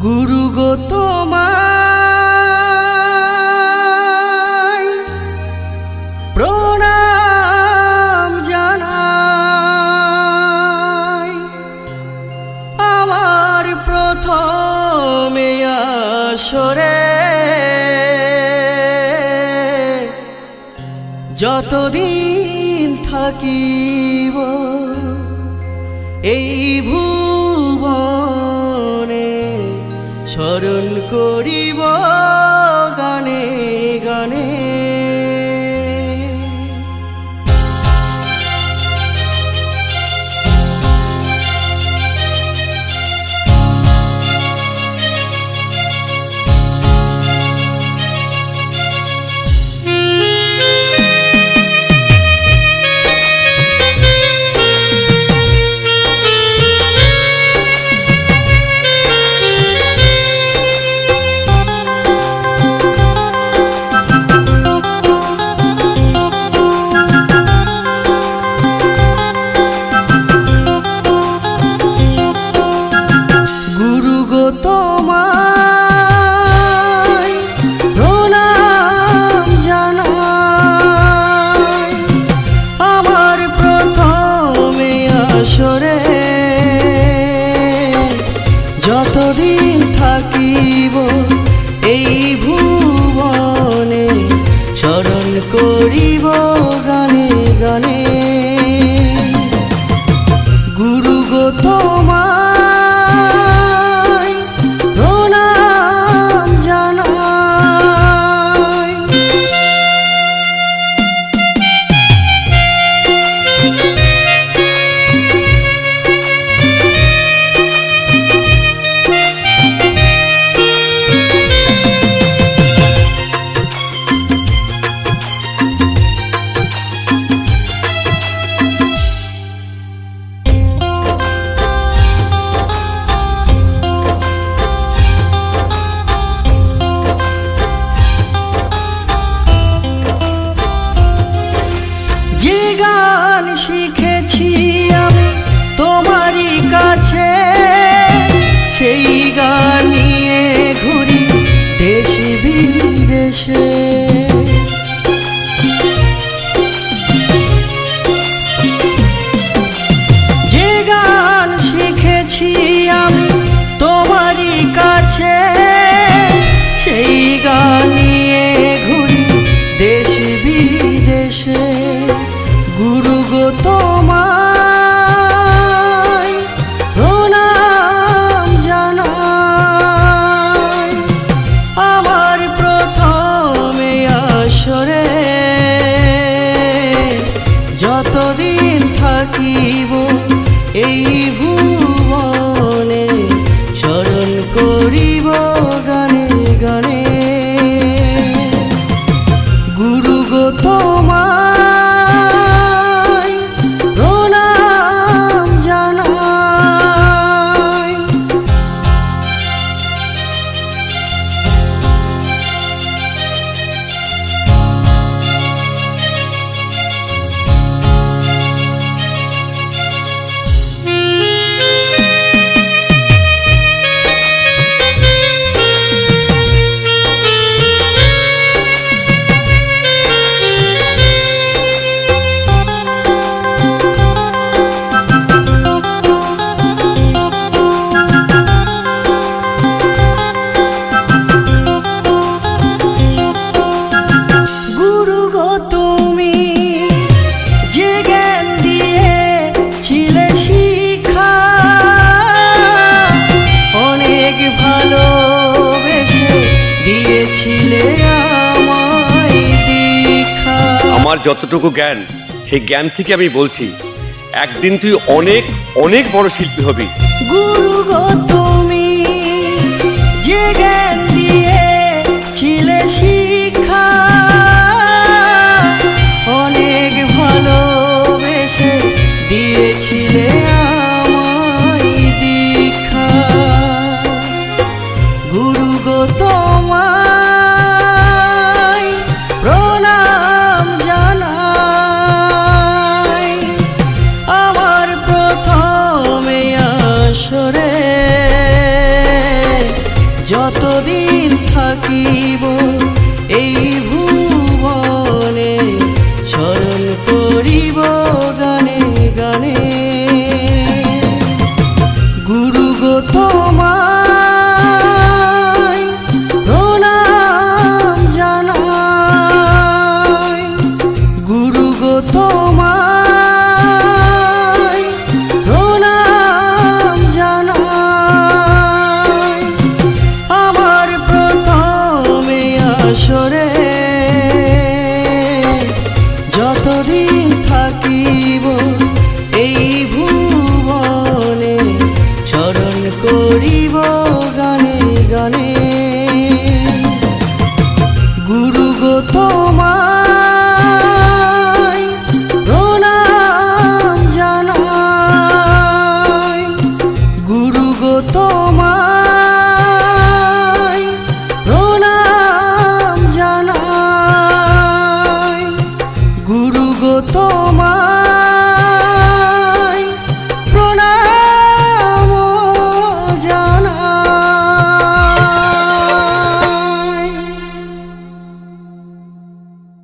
গুরু গো তোমায় প্রণাম জানাই। আমার প্রথমে আসরে যতদিন থাকিব এই ভুবনে স্মরণ করিব গানে গানে। তোমায় প্রণাম জানাই। আমার প্রথমে আসরে যতদিন থাকিব এই ভুবনে স্মরণ করিব গানে গানে। গুরু গো তোমায় গান শিখেছি আমি তোমারই কাছে, সেই গান নিয়ে ঘুরি দেশে বিদেশে। যে গান শিখেছি আমি তোমারই কাছে, সেই গান নিয়ে ঘুরি দেশে বিদেশে। গুরু গো তোমায় প্রণাম জানাই। আমার প্রথমে আসরে যতদিন থাকিব এই ভুবনে স্মরণ করিব গানে গানে। গুরু গো তোমায় আমার যতটুকু জ্ঞান সেই জ্ঞান থেকে আমি বলছি, একদিন তুই অনেক অনেক বড় শিল্পী হবি। গুরু গো তুমি যে জ্ঞান দিয়েছিলে শিক্ষা, অনেক ভালোবেসে দিয়েছিলে আমায় দীক্ষা। গুরু গো তোমায় প্রণাম জানাই। আমার প্রথমে আসরে যতদিন থাকিব এই ভুবনে স্মরণ করিব গানে গানে গুরু গো তোমায় প্রণাম জানাই গুরু গো তোমায় প্রণাম জানাই আমার প্রথমে আসরে যতদিন থাকিব এই ভুবনে স্মরণ করিব গানে গানে গুরু গো তোমায় প্রণাম জানাই গুরু গো তোমায় প্রণাম জানাই গুরু